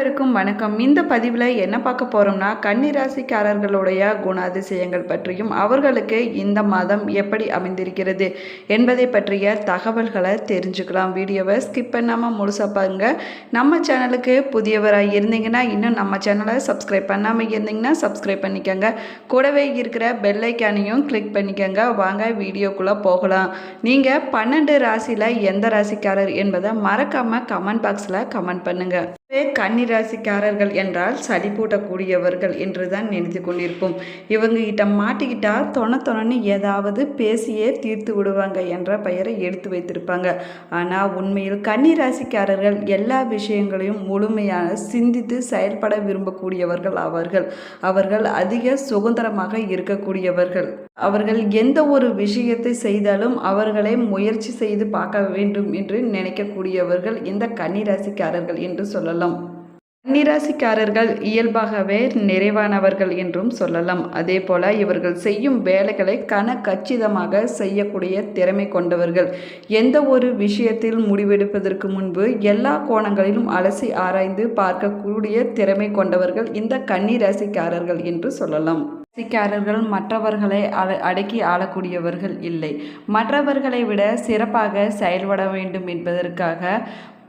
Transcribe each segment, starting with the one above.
அனைவருக்கும் வணக்கம். இந்த பதிவில் என்ன பார்க்க போகிறோம்னா, கன்னிராசிக்காரர்களுடைய குணாதிசயங்கள் பற்றியும் அவர்களுக்கு இந்த மாதம் எப்படி அமைந்திருக்கிறது என்பதை பற்றிய தகவல்களை தெரிஞ்சுக்கலாம். வீடியோவை ஸ்கிப் பண்ணாமல் முழுசாக பாருங்க. நம்ம சேனலுக்கு புதியவராக இருந்தீங்கன்னா இன்னும் நம்ம சேனலை சப்ஸ்கிரைப் பண்ணாமல் இருந்தீங்கன்னா சப்ஸ்கிரைப் பண்ணிக்கோங்க. கூடவே இருக்கிற பெல் ஐக்கானையும் கிளிக் பண்ணிக்கோங்க. வாங்க வீடியோக்குள்ளே போகலாம். நீங்கள் 12 ராசியில் எந்த ராசிக்காரர் என்பதை மறக்காமல் கமெண்ட் பாக்ஸில் கமெண்ட் பண்ணுங்கள். கன்னிராசிக்காரர்கள் என்றால் சளிப்பூட்டக்கூடியவர்கள் என்று தான் நினைத்து கொண்டிருப்போம். இவங்ககிட்ட மாட்டிக்கிட்டா தொணன்னு ஏதாவது பேசியே தீர்த்து விடுவாங்க என்ற பெயரை எடுத்து வைத்திருப்பாங்க. ஆனால் உண்மையில் கன்னிராசிக்காரர்கள் எல்லா விஷயங்களையும் முழுமையாக சிந்தித்து செயல்பட விரும்பக்கூடியவர்கள் அவர்கள் அதிக சுதந்திரமாக இருக்கக்கூடியவர்கள். அவர்கள் எந்த ஒரு விஷயத்தை செய்தாலும் அவர்களை முயற்சி செய்து பார்க்க வேண்டும் என்று நினைக்கக்கூடியவர்கள் இந்த கன்னிராசிக்காரர்கள் என்று சொல்லலாம். கன்னிராசிக்காரர்கள் இயல்பாகவே நிறைவானவர்கள் என்றும் சொல்லலாம். அதே போல இவர்கள் செய்யும் வேலைகளை கச்சிதமாக செய்யக்கூடிய திறமை கொண்டவர்கள். எந்த ஒரு விஷயத்தில் முடிவெடுப்பதற்கு முன்பு எல்லா கோணங்களிலும் அலசி ஆராய்ந்து பார்க்கக்கூடிய திறமை கொண்டவர்கள் இந்த கன்னிராசிக்காரர்கள் என்று சொல்லலாம். ராசிக்காரர்கள் மற்றவர்களை அடக்கி ஆளக்கூடியவர்கள் இல்லை. மற்றவர்களை விட சிறப்பாக செயல்பட வேண்டும் என்பதற்காக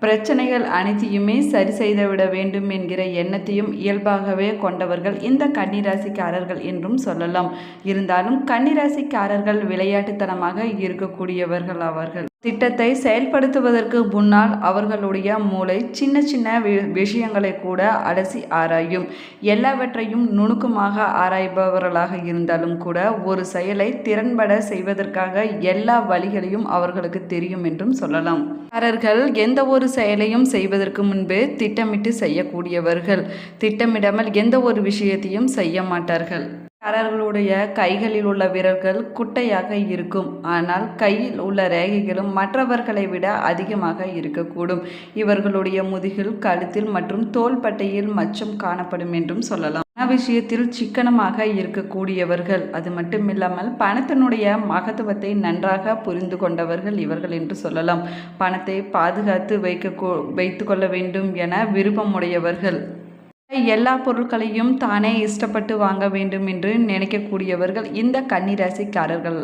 பிரச்சனைகள் அனைத்தையுமே சரி செய்துவிட வேண்டும் என்கிற எண்ணத்தையும் இயல்பாகவே கொண்டவர்கள் இந்த கன்னிராசிக்காரர்கள் என்றும் சொல்லலாம். இருந்தாலும் கன்னிராசிக்காரர்கள் விளையாட்டுத்தனமாக இருக்கக்கூடியவர்கள். அவர்கள் திட்டத்தை செயல்படுத்துவதற்கு முன்னால் அவர்களுடைய மூளை சின்ன விஷயங்களை கூட அலசி ஆராயும். எல்லாவற்றையும் நுணுக்கமாக ஆராய்பவர்களாக இருந்தாலும் கூட ஒரு செயலை திறன்பட செய்வதற்காக எல்லா வழிகளையும் அவர்களுக்கு தெரியும் என்றும் சொல்லலாம். அவர்கள் எந்த ஒரு செயலையும் செய்வதற்கு முன்பு திட்டமிட்டு செய்யக்கூடியவர்கள். திட்டமிடாமல் எந்த ஒரு விஷயத்தையும் செய்ய மாட்டார்கள். காரர்களுடைய கைகளில் உள்ள விரல்கள் குட்டையாக இருக்கும். ஆனால் கையில் உள்ள ரேகைகளும் மற்றவர்களை விட அதிகமாக இருக்கக்கூடும். இவர்களுடைய முதுகில், கழுத்தில் மற்றும் தோள்பட்டையில் மச்சம் காணப்படும் என்றும் சொல்லலாம். விஷயத்தில் சிக்கனமாக இருக்கக்கூடியவர்கள். அது மட்டுமில்லாமல் பணத்தினுடைய மகத்துவத்தை நன்றாக புரிந்து கொண்டவர்கள் இவர்கள் என்று சொல்லலாம். பணத்தை பாதுகாத்து வைத்து கொள்ள வேண்டும் என விருப்பமுடையவர்கள். எல்லா பொருட்களையும் தானே இஷ்டப்பட்டு வாங்க வேண்டும் என்று நினைக்கக்கூடியவர்கள் இந்த கன்னிராசிக்காரர்கள்.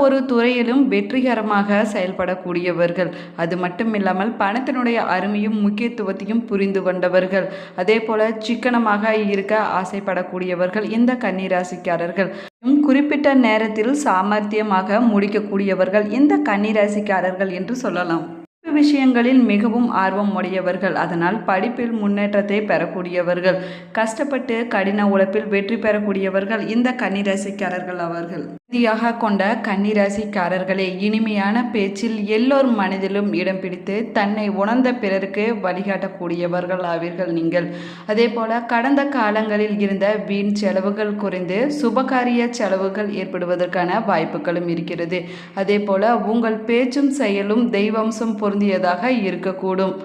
ஒரு துறையிலும் வெற்றிகரமாக செயல்படக்கூடியவர்கள். அது மட்டும் இல்லாமல் பணத்தினுடைய அருமையும் முக்கியத்துவத்தையும் புரிந்து கொண்டவர்கள். அதே போல சிக்கனமாக இருக்க ஆசைப்படக்கூடியவர்கள் இந்த கன்னிராசிக்காரர்கள். குறிப்பிட்ட நேரத்தில் சாமர்த்தியமாக முடிக்கக்கூடியவர்கள் இந்த கன்னிராசிக்காரர்கள் என்று சொல்லலாம். விஷயங்களில் மிகவும் ஆர்வம் உடையவர்கள். அதனால் படிப்பில் முன்னேற்றத்தை பெறக்கூடியவர்கள். கஷ்டப்பட்டு கடின உழைப்பில் வெற்றி பெறக்கூடியவர்கள் இந்த கன்னிராசிக்காரர்கள். அவர்கள் விதியாக கொண்ட கன்னிராசிக்காரர்களே இனிமையான பேச்சில் எல்லோர் மனதிலும் இடம் பிடித்து தன்னை உணர்ந்த பிறருக்கு வழிகாட்டக்கூடியவர்கள் ஆவீர்கள் நீங்கள். அதே போல கடந்த காலங்களில் இருந்த வீண் செலவுகள் குறைந்து சுபகாரிய செலவுகள் ஏற்படுவதற்கான வாய்ப்புகளும் இருக்கிறது. அதே போல உங்கள் பேச்சும் செயலும் தெய்வம்சம் பொருந்தியதாக இருக்கக்கூடும்.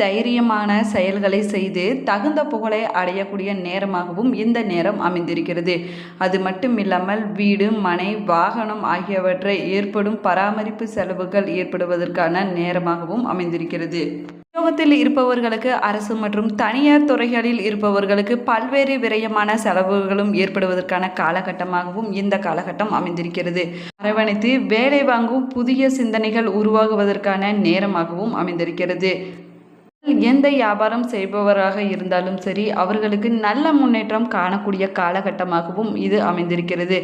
தைரியமான செயல்களை செய்து தகுந்த புகழை அடையக்கூடிய நேரமாகவும் இந்த நேரம் அமைந்திருக்கிறது. அது மட்டும் இல்லாமல் வீடு, மனை, வாகனம் ஆகியவற்றை ஏற்படும் பராமரிப்பு செலவுகள் ஏற்படுவதற்கான நேரமாகவும் அமைந்திருக்கிறது. உத்தியோகத்தில் இருப்பவர்களுக்கு, அரசு மற்றும் தனியார் துறைகளில் இருப்பவர்களுக்கு பல்வேறு விரயமான செலவுகளும் ஏற்படுவதற்கான காலகட்டமாகவும் இந்த காலகட்டம் அமைந்திருக்கிறது. அரவணைத்து வேலை வாங்கும் புதிய சிந்தனைகள் உருவாகுவதற்கான நேரமாகவும் அமைந்திருக்கிறது. எந்த வியாபாரம் செய்பவராக இருந்தாலும் சரி அவர்களுக்கு நல்ல முன்னேற்றம் காணக்கூடிய காலகட்டமாகவும் இது அமைந்திருக்கிறது.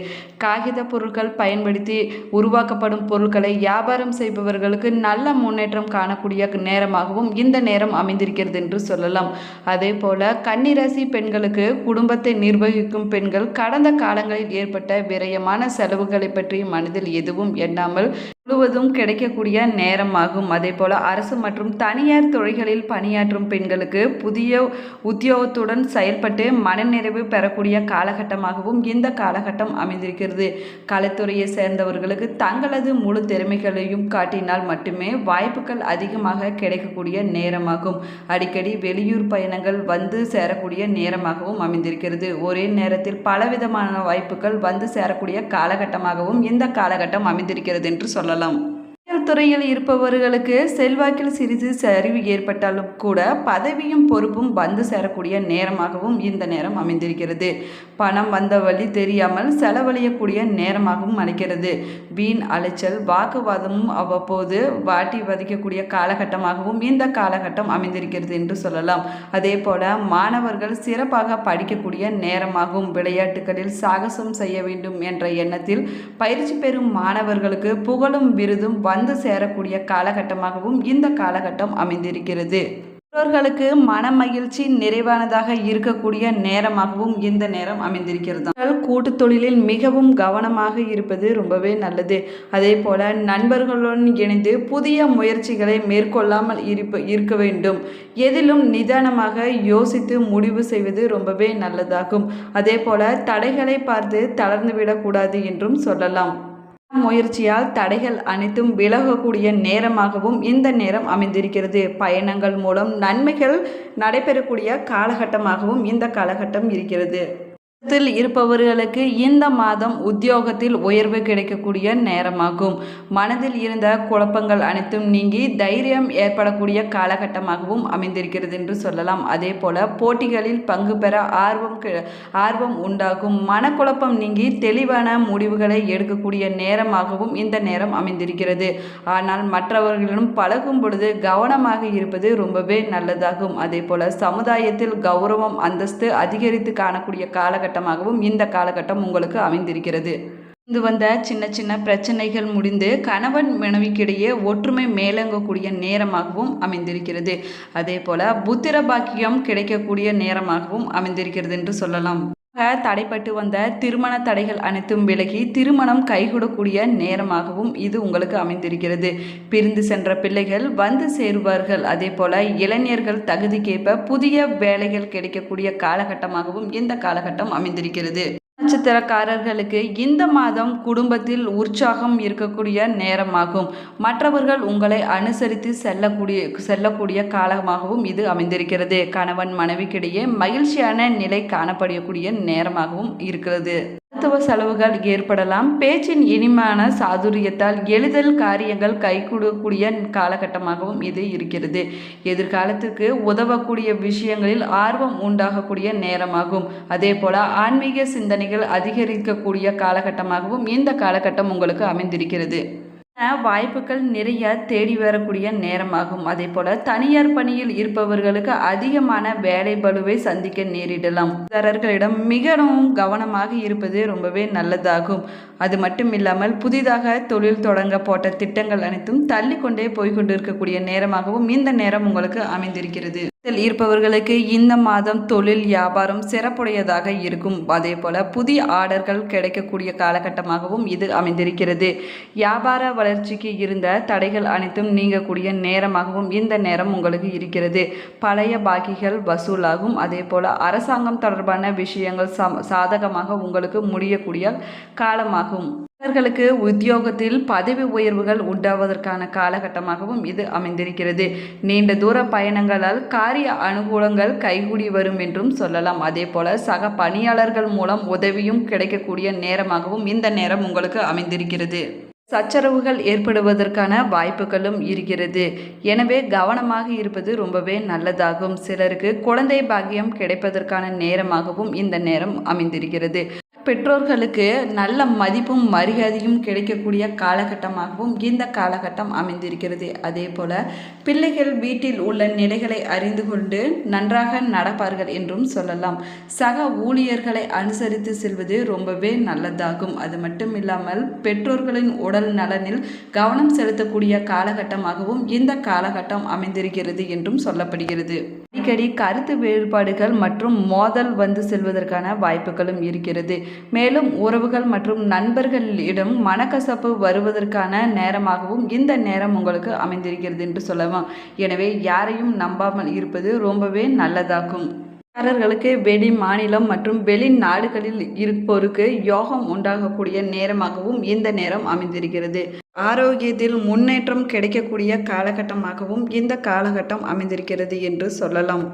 காகித பொருட்கள் பயன்படுத்தி உருவாக்கப்படும் பொருட்களை வியாபாரம் செய்பவர்களுக்கு நல்ல முன்னேற்றம் காணக்கூடிய நேரமாகவும் இந்த நேரம் அமைந்திருக்கிறது என்று சொல்லலாம். அதே போல கன்னிராசி பெண்களுக்கு குடும்பத்தை நிர்வகிக்கும் பெண்கள் கடந்த காலங்களில் ஏற்பட்ட விரயமான செலவுகளை பற்றி மனதில் எதுவும் எண்ணாமல் முழுவதும் கிடைக்கக்கூடிய நேரமாகும். அதே போல அரசு மற்றும் தனியார் துறைகளில் பணியாற்றும் பெண்களுக்கு புதிய உத்தியோகத்துடன் செயல்பட்டு மனநிறைவு பெறக்கூடிய காலகட்டமாகவும் இந்த காலகட்டம் அமைந்திருக்கிறது. கலைத்துறையை சேர்ந்தவர்களுக்கு தங்களது முழு திறமைகளையும் காட்டினால் மட்டுமே வாய்ப்புகள் அதிகமாக கிடைக்கக்கூடிய நேரமாகும். அடிக்கடி வெளியூர் பயணங்கள் வந்து சேரக்கூடிய நேரமாகவும் அமைந்திருக்கிறது. ஒரே நேரத்தில் பலவிதமான வாய்ப்புகள் வந்து சேரக்கூடிய காலகட்டமாகவும் இந்த காலகட்டம் அமைந்திருக்கிறது என்று சொல்லலாம். துறையில் இருப்பவர்களுக்கு செல்வாக்கில் சிறிது சரிவு ஏற்பட்டாலும் கூட பதவியும் பொறுப்பும் வந்து சேரக்கூடிய நேரமாகவும் இந்த நேரம் அமைந்திருக்கிறது. பணம் வந்த வழி தெரியாமல் செலவழியக்கூடிய நேரமாகவும் அமைக்கிறது. வீண் அலைச்சல் வாக்குவாதமும் அவ்வப்போது வாட்டி வதைக்கக்கூடிய காலகட்டமாகவும் இந்த காலகட்டம் அமைந்திருக்கிறது என்று சொல்லலாம். அதே போல மாணவர்கள் சிறப்பாக படிக்கக்கூடிய நேரமாகவும் விளையாட்டுகளில் சாகசம் செய்ய வேண்டும் என்ற எண்ணத்தில் பயிற்சி பெறும் மாணவர்களுக்கு புகழும் விருதும் வந்து சேரக்கூடிய காலகட்டமாகவும் இந்த காலகட்டம் அமைந்திருக்கிறது. பெற்றோர்களுக்கு மன மகிழ்ச்சி நிறைவானதாக இருக்கக்கூடிய நேரமாகவும் இந்த நேரம் அமைந்திருக்கிறது. கூட்டு தொழிலில் மிகவும் கவனமாக இருப்பது ரொம்பவே நல்லது. அதே போல நண்பர்களுடன் இணைந்து புதிய முயற்சிகளை மேற்கொள்ளாமல் இருக்க வேண்டும். எதிலும் நிதானமாக யோசித்து முடிவு செய்வது ரொம்பவே நல்லதாகும். அதே போல தடைகளை பார்த்து தளர்ந்து விடக்கூடாது என்றும் சொல்லலாம். முயற்சியால் தடைகள் அனைத்தும் விலகக்கூடிய நேரமாகவும் இந்த நேரம் அமைந்திருக்கிறது. பயணங்கள் மூலம் நன்மைகள் நடைபெறக்கூடிய காலகட்டமாகவும் இந்த காலகட்டம் இருக்கிறது. இருப்பவர்களுக்கு இந்த மாதம் உத்தியோகத்தில் உயர்வு கிடைக்கக்கூடிய நேரமாகும். மனதில் இருந்த குழப்பங்கள் அனைத்தும் நீங்கி தைரியம் ஏற்படக்கூடிய காலகட்டமாகவும் அமைந்திருக்கிறது என்று சொல்லலாம். அதே போல போட்டிகளில் பங்கு பெற ஆர்வம் உண்டாகும். மனக்குழப்பம் நீங்கி தெளிவான முடிவுகளை எடுக்கக்கூடிய நேரமாகவும் இந்த நேரம் அமைந்திருக்கிறது. ஆனால் மற்றவர்களிடம் பழகும் பொழுது கவனமாக இருப்பது ரொம்பவே நல்லதாகும். அதே போல சமுதாயத்தில் கௌரவம் அந்தஸ்து அதிகரித்து காணக்கூடிய காலகட்டமாகவும் இந்த காலகட்டம் உங்களுக்கு அமைந்திருக்கிறது. இது வந்த சின்ன சின்ன பிரச்சனைகள் முடிந்து கணவன் மனைவிக்கிடையே ஒற்றுமை மேலோங்கக்கூடிய நேரமாகவும் அமைந்திருக்கிறது. அதே போல புத்திர பாக்கியம் கிடைக்கக்கூடிய நேரமாகவும் அமைந்திருக்கிறது என்று சொல்லலாம். தடைப்பட்டு வந்த திருமண தடைகள் அனைத்தும் விலகி திருமணம் கைகூடக்கூடிய நேரமாகவும் இது உங்களுக்கு அமைந்திருக்கிறது. பிரிந்து சென்ற பிள்ளைகள் வந்து சேருவார்கள். அதே போல இளைஞர்கள் தகுதிக்கேற்ப புதிய வேலைகள் கிடைக்கக்கூடிய காலகட்டமாகவும் இந்த காலகட்டம் அமைந்திருக்கிறது. நட்சத்திரக்காரர்களுக்கு இந்த மாதம் குடும்பத்தில் உற்சாகம் இருக்கக்கூடிய நேரமாகும். மற்றவர்கள் உங்களை அனுசரித்து செல்லக்கூடிய காலமாகவும் இது அமைந்திருக்கிறது. கணவன் மனைவிக்கிடையே மகிழ்ச்சியான நிலை காணப்படக்கூடிய நேரமாகவும் இருக்கிறது. மருத்துவ செலவுகள் ஏற்படலாம். பேச்சின் இனிமையான சாதுரியத்தால் எளிதில் காரியங்கள் கைகூடக்கூடிய காலகட்டமாகவும் இது இருக்கிறது. எதிர்காலத்துக்கு உதவக்கூடிய விஷயங்களில் ஆர்வம் உண்டாகக்கூடிய நேரமாகும். அதே போல ஆன்மீக சிந்தனைகள் அதிகரிக்கக்கூடிய காலகட்டமாகவும் இந்த காலகட்டம் உங்களுக்கு அமைந்திருக்கிறது. வாய்ப்புகள் நிறைய தேடி வரக்கூடிய நேரமாகும். அதே போல தனியார் பணியில் இருப்பவர்களுக்கு அதிகமான வேலை பளுவை சந்திக்க நேரிடலாம். தரர்களிடம் மிகவும் கவனமாக இருப்பது ரொம்பவே நல்லதாகும். அது மட்டும் இல்லாமல் புதிதாக தொழில் தொடங்க போட்ட திட்டங்கள் அனைத்தும் தள்ளி கொண்டே போய்கொண்டிருக்கக்கூடிய நேரமாகவும் இந்த நேரம் உங்களுக்கு அமைந்திருக்கிறது. இருப்பவர்களுக்கு இந்த மாதம் தொழில் வியாபாரம் சிறப்புடையதாக இருக்கும். அதே போல புதிய ஆர்டர்கள் கிடைக்கக்கூடிய காலகட்டமாகவும் இது அமைந்திருக்கிறது. வியாபார வளர்ச்சிக்கு இருந்த தடைகள் அனைத்தும் நீங்கக்கூடிய நேரமாகவும் இந்த நேரம் உங்களுக்கு இருக்கிறது. பழைய பாக்கிகள் வசூலாகும். அதே போல அரசாங்கம் தொடர்பான விஷயங்கள் சாதகமாக உங்களுக்கு முடியக்கூடிய காலமாகும். இவர்களுக்கு உத்தியோகத்தில் பதவி உயர்வுகள் உண்டாவதற்கான காலகட்டமாகவும் இது அமைந்திருக்கிறது. நீண்ட தூர பயணங்களால் காரிய அனுகூலங்கள் கைகூடி வரும் என்றும் சொல்லலாம். அதே போல சக பணியாளர்கள் மூலம் உதவியும் கிடைக்கக்கூடிய நேரமாகவும் இந்த நேரம் உங்களுக்கு அமைந்திருக்கிறது. சச்சரவுகள் ஏற்படுவதற்கான வாய்ப்புகளும் இருக்கிறது. எனவே கவனமாக இருப்பது ரொம்பவே நல்லதாகும். சிலருக்கு குழந்தை பாக்கியம் கிடைப்பதற்கான நேரமாகவும் இந்த நேரம் அமைந்திருக்கிறது. பெற்றோர்களுக்கு நல்ல மதிப்பும் மரியாதையும் கிடைக்கக்கூடிய காலகட்டமாகவும் இந்த காலகட்டம் அமைந்திருக்கிறது. அதே போல பிள்ளைகள் வீட்டில் உள்ள நிலைகளை அறிந்து கொண்டு நன்றாக நடப்பார்கள் என்றும் சொல்லலாம். சக ஊழியர்களை அனுசரித்து செல்வது ரொம்பவே நல்லதாகும். அது மட்டும் இல்லாமல் பெற்றோர்களின் உடல் நலனில் கவனம் செலுத்தக்கூடிய காலகட்டமாகவும் இந்த காலகட்டம் அமைந்திருக்கிறது என்றும் சொல்லப்படுகிறது. அடிக்கடி கருத்து வேறுபாடுகள் மற்றும் மோதல் வந்து செல்வதற்கான வாய்ப்புகளும் இருக்கிறது. மேலும் உறவுகள் மற்றும் நண்பர்களிடம் மனக்கசப்பு வருவதற்கான நேரமாகவும் இந்த நேரம் உங்களுக்கு அமைந்திருக்கிறது என்று சொல்லலாம். எனவே யாரையும் நம்பாமல் இருப்பது ரொம்பவே நல்லதாகும். காரர்களுக்கு வெளி மாநிலம் மற்றும் வெளிநாடுகளில் இருப்போருக்கு யோகம் உண்டாகக்கூடிய நேரமாகவும் இந்த நேரம் அமைந்திருக்கிறது. ஆரோக்கியத்தில் முன்னேற்றம் கிடைக்கக்கூடிய காலகட்டமாகவும் இந்த காலகட்டம் அமைந்திருக்கிறது என்று சொல்லலாம்.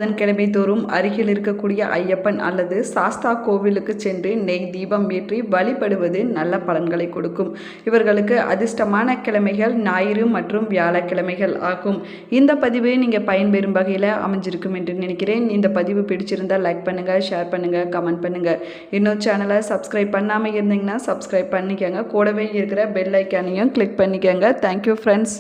புதன்கிழமை தோறும் அருகில் இருக்கக்கூடிய ஐயப்பன் அல்லது சாஸ்தா கோவிலுக்கு சென்று நெய் தீபம் ஏற்றி வழிபடுவது நல்ல பலன்களை கொடுக்கும். இவர்களுக்கு அதிர்ஷ்டமான கிழமைகள் ஞாயிறு மற்றும் வியாழக்கிழமைகள் ஆகும். இந்த பதிவு நீங்கள் பயன்பெறும் வகையில் அமைஞ்சிருக்கும் என்று நினைக்கிறேன். இந்த பதிவு பிடிச்சிருந்தால் லைக் பண்ணுங்கள், ஷேர் பண்ணுங்கள், கமெண்ட் பண்ணுங்கள். இன்னொரு சேனலை சப்ஸ்கிரைப் பண்ணாமல் இருந்தீங்கன்னா சப்ஸ்கிரைப் பண்ணிக்கோங்க. கூடவே இருக்கிற பெல் ஐக்கானையும் கிளிக் பண்ணிக்கோங்க. Thank you friends.